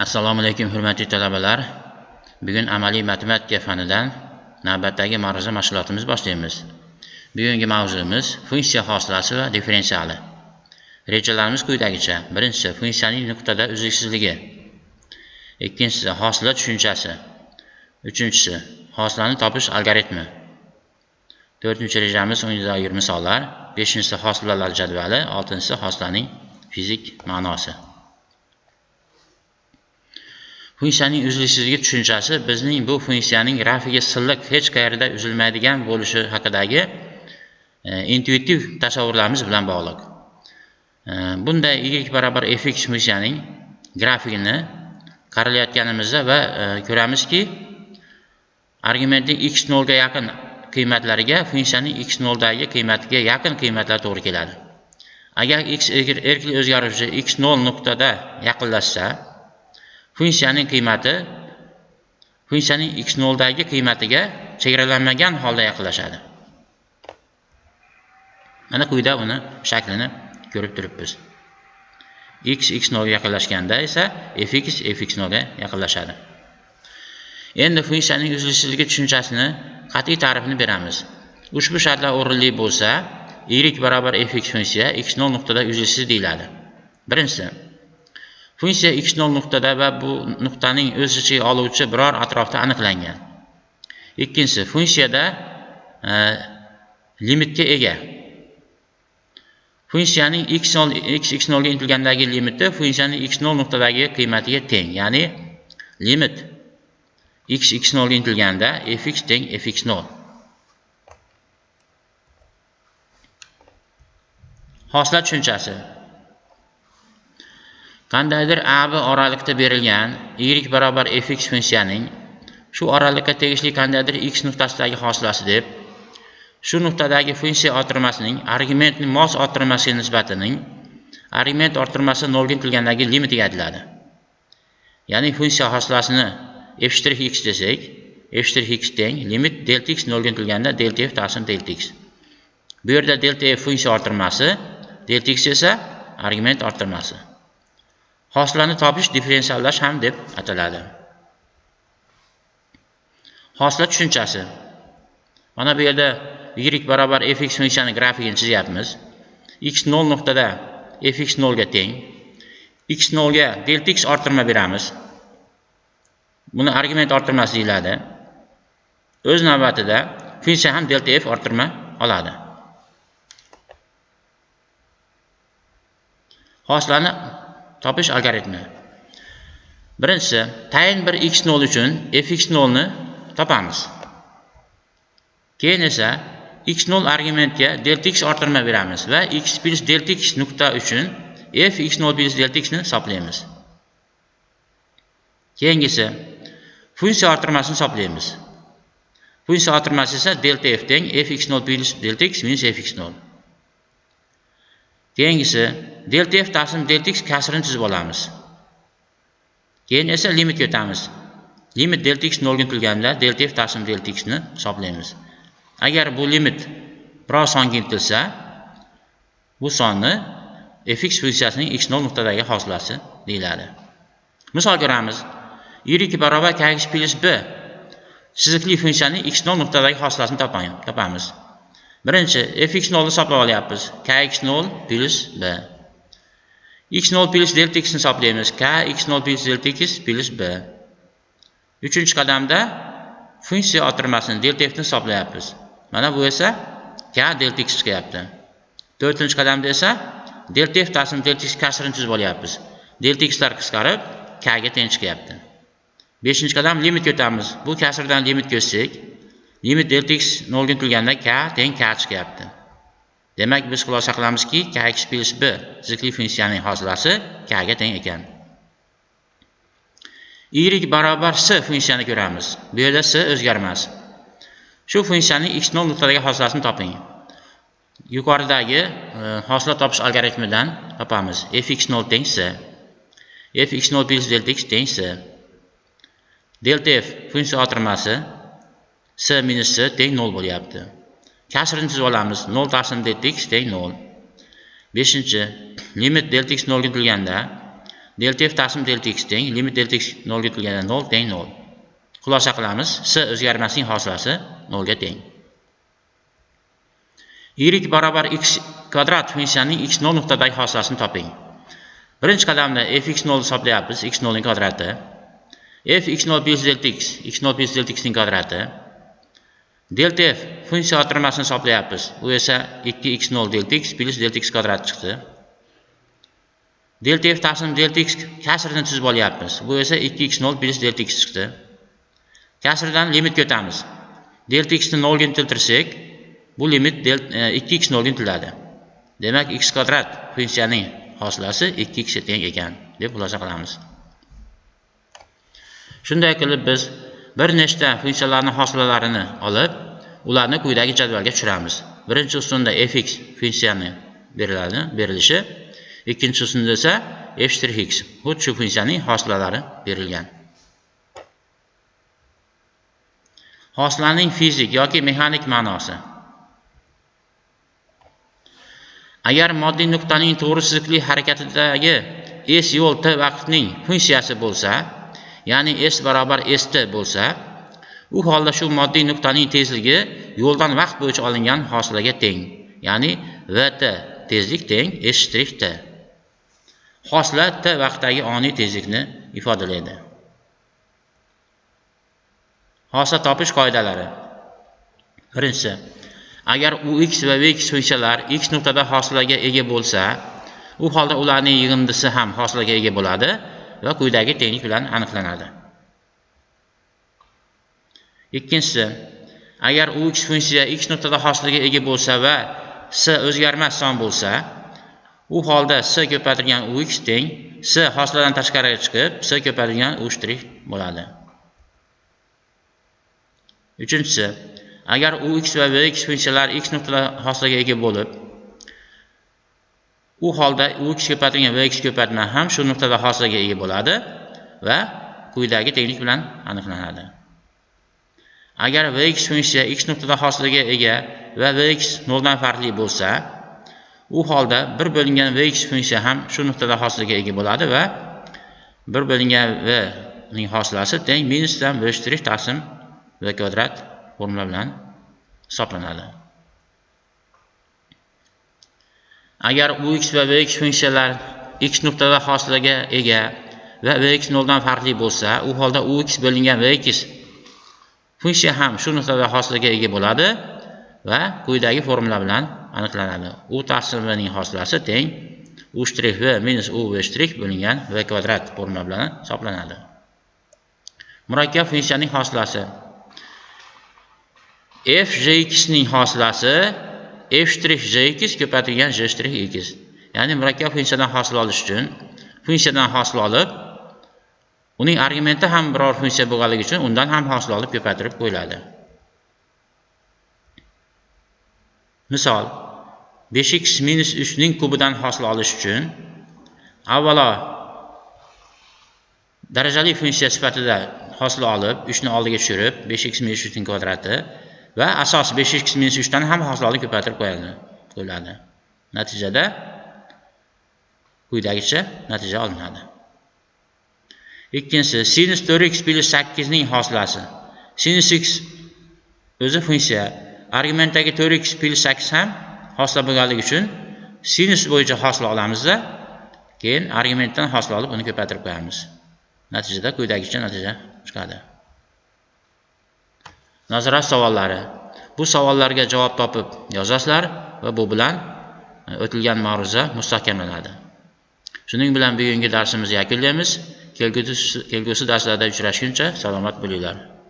Assalomu alaykum hurmatli talabalar. Bugun amaliy matematika fanidan navbatdagi ma'ruza mashg'ulotimizni boshlaymiz. Bugungi mavzuimiz funksiya hosilasi va differensiali. Rejalarimiz quyidagicha: birinchisi funksiyaning nuqtada uzluksizligi. Ikkinchisi hosila tushunchasi. Uchinchisi hosilani topish algoritmi. To'rtinchi rejamiz unga doir misollar. Beshinchisi hosilalar jadvali. Oltinchisi hosilaning fizik ma'nosi. Funksiyaning uzluksizligi tushunchasi bizning bu funksiyaning grafiga silliq hech qayerda uzilmaydigan bo'lishi haqidagi intuitiv tasavvurlarimiz bilan bog'liq. Bunday y barobar fx funksiyaning grafikini qaralayotganimizda va ko'ramizki, argumentning x0 ga yaqin qiymatlariga funksiyaning x0 dagi qiymatiga yaqin qiymatlar to'g'ri keladi. Agar x erkli o'zgaruvchi x0 nuqtada yaqinlashsa, funksiyaning qiymati funksiyaning x0 dagi qiymatiga chegaralanmagan holda yaqinlashadi. Mana quyida uni shaklini ko'rib turibmiz. X x0 ga yaqinlashganda esa fx fx0 ga yaqinlashadi. Endi funksiyaning uzluksizligi tushunchasini qat'iy ta'rifini beramiz. Ushbu shartlar o'rinli bo'lsa, y barobar fx funksiya x0 nuqtada uzluksiz deyiladi. Birinchisi, funksiya x0 nuqtada va bu nuqtaning o'z ichiga oluvchi biror atrofda aniqlangan. Ikkinchisi, funksiyada limitga ega. Funksiyaning x0 ga intilgandagi limiti funksiyaning x0 nuqtadagi qiymatiga teng, ya'ni limit x0 ga intilganda fx teng fx0. Hosila tushunchasi. Qandaydir AB oralikda berilgan y barobar fx funksiyaning shu oralikka tegishli qandaydir x nuqtasidagi hosilasi deb, shu nuqtadagi funksiya orttirmasining argumentning mos orttirmasiga nisbatining argument orttirmasi 0 ga intilgandagi limitiga aytiladi. Ya'ni funksiya hosilasini f'(x) desak, f'(x) teng limit delta x 0 ga intilganda delta f taqsim delta x. Bu yerda delta f funksiya orttirmasi, delta x esa argument orttirmasi. Hosilani topish differensiallash ham deb ataladi. Hosila tushunchasi. Mana bu yerda y barobar fx funksiyani grafikini chizyapmiz. x0 nuqtada fx0 ga teng. x0 ga delta x orttirma beramiz. Buni argument orttirmasi deyiladi. O'z navbatida funksiya ham delta f orttirma oladi. Hosilani topish algoritmi. Birinchisi, tayin bir x0 uchun fx0 ni topamiz. Keyin esa x0 argumentga delta x orttirma beramiz va x plus delta x nuqta uchun fx0 plus delta x ni hisoblaymiz. Keyingisi funksiya orttirmasini hisoblaymiz. Funksiya orttirmasi esa delta f teng fx0 plus delta x minus fx0. Keyingisi delta f taqsim delta x kasrini chizib olamiz. Keyin esa limitga o'tamiz. Limit delta x 0 ga intilganda delta f taqsim delta x ni hisoblaymiz. Agar bu limit biror songa intilsa, bu sonni fx funksiyasining x0 nuqtadagi hosilasi deyiladi. Misol ko'ramiz. Y barobar kx plus b chiziqli funksiyaning x0 nuqtadagi hosilasini topamiz. Birinchi fx0 ni hisoblab olyapmiz. Kx0 plus b. x0 plus delta x ni hisoblaymiz. Kx0 plus delta x plus b. Uchinchi qadamda funksiya orttirmasini delta f ni hisoblayapmiz. Mana bu esa k delta x chiqyapti. To'rtinchi qadamda esa delta f taqsim delta x kasrini chizib olyapmiz. Delta x lar qisqarib k ga teng chiqyapti. Beshinchi qadam limitga o'tamiz. Bu kasrdan limitga o'tsak, limit delta x 0 ga intilganda k teng k chiqyapti. Demak, biz xulosa qilamizki, kx plus b chiziqli funksiyaning hosilasi k ga teng ekan. Y barobar s funksiyani ko'ramiz. Bu yerda s o'zgarmas. Shu funksiyaning x0 nuqtadagi hosilasini toping. Yuqoridagi hosila topish algoritmidan topamiz. fx0 teng s. fx0 plus delta x teng s. Delta f funksiya orttirmasi s minus s teng 0 bo'lyapti. Kasrini chizib olamiz. 0 taqsim delta x teng 0. Beshinchi, limit delta x 0 ga intilganda delta f taqsim delta x teng limit delta x 0 ga kelganda 0 teng 0. Xulosa qilamiz. S o'zgarmasning hosilasi 0 ga teng. Y barobar x kvadrat funksiyaning x0 nuqtadagi hosilasini toping. Birinchi qadamda fx0 hisoblayapmiz, x0 ning kvadrati. F x0 plus delta x ning kvadrati. Delta f funksiya otirmasini hisoblayapmiz. U esa 2x0 delta x plus delta x kvadrat chiqdi. Delta f taqsim delta x kasrini tuzib olyapmiz. Bu esa 2x0 plus delta x chiqdi. Kasrdan limitga o'tamiz. Delta x ni 0 ga intiltirsak, bu limit 2x 0 ga intiladi. Demak, x kvadrat funksiyaning hosilasi 2x ga teng ekan deb xulosa qilamiz. Shunday qilib biz bir nechta funksiyalarning hosilalarini olib, ularni quyidagi jadvalga tushiramiz. Birinchi ustunda fx funksiyani berilishi, ikkinchi ustunda esa f'(x). Xuddi shu funksiyaning hosilalari berilgan. Hosilaning fizik yoki mexanik ma'nosi. Agar moddiy nuqtaning to'g'ri chizikli harakatidagi s yo'l t vaqtning funksiyasi bo'lsa, ya'ni s barobar st bo'lsa, u holda shu moddiy nuqtaning tezligi yo'ldan vaqt bo'yicha olingan hosilaga teng, ya'ni vt tezlik teng s'(t). Hosila t vaqtdagi oniy tezlikni ifodalaydi. Hosila topish qoidalari. Birinchisi, agar ux va vx funksiyalar x nuqtada hosilaga ega bo'lsa, u holda ularning yig'indisi ham hosilaga ega bo'ladi va quyidagi tenglik bilan aniqlanadi. Ikkinchisi, agar ux funksiya x nuqtada hosilaga ega bo'lsa va s o'zgarmas son bo'lsa, u holda s ko'paytirilgan ux teng s hosiladan tashqariga chiqib, s ko'paytirilgan u' bo'ladi. Uchinchisi, agar ux va vx funksiyalar x nuqtada hosilaga ega bo'lib, u holda ux ko'paytirilgan vx ko'paytma ham shu nuqtada hosilaga ega bo'ladi va quyidagi tenglik bilan aniqlanadi. Agar vx funksiya x nuqtada hosilaga ega va vx 0 dan farqli bo'lsa, u holda 1 bo'lingan vx funksiya ham shu nuqtada hosilaga ega bo'ladi va 1 bo'lingan v ning hosilasi teng minusdan v' taqsim v kvadrat formula bilan hisoblanadi. Agar ux va vx funksiyalar x nuqtada hosilaga ega va vx 0 dan farqli bo'lsa, u holda ux bo'lingan vx funksiya ham shu nuqtada hosilaga ega bo'ladi va quyidagi formula bilan aniqlanadi. U taqsim v ning hosilasi teng u'(v minus u') bo'lingan v kvadrat formula bilan hisoblanadi. Murakkab funksiyaning hosilasi. F jx ning hosilasi f'(jx ko'paytirilgan j'(x). Ya'ni murakkab funksiyadan hosil olish uchun funksiyadan hosil olib, uning argumenti ham biror funksiya bo'lganligi uchun undan ham hosil olib ko'paytirib qo'yiladi. Misol, 5x minus 3 ning kubidan hosil olish uchun avvalo darajali funksiya sifatida hosil olib, 3 ni oldiga tushirib, 5x minus 3 ning kvadrati va asos 5x minus 3 dan ham hosil olib ko'paytirib qo'yiladi. Natijada quyidagicha natija olinadi. Ikkinchisi, sinus 4x plus 8 ning hosilasi. Sinus x o'zi funksiya, argumentdagi 4x plus 8 ham hosila bo'lganligi uchun sinus bo'yicha hosil olamizda, keyin argumentdan hosil olib uni ko'paytirib qo'yamiz. Natijada quyidagicha natija chiqadi. Nazorat savollari. Bu savollarga javob topib yozasizlar va bu bilan o'tilgan ma'ruza mustahkamlanadi. Shuning bilan bugungi darsimizni yakunlaymiz. Kelgusi darslarda uchrashguncha salomat bo'linglar.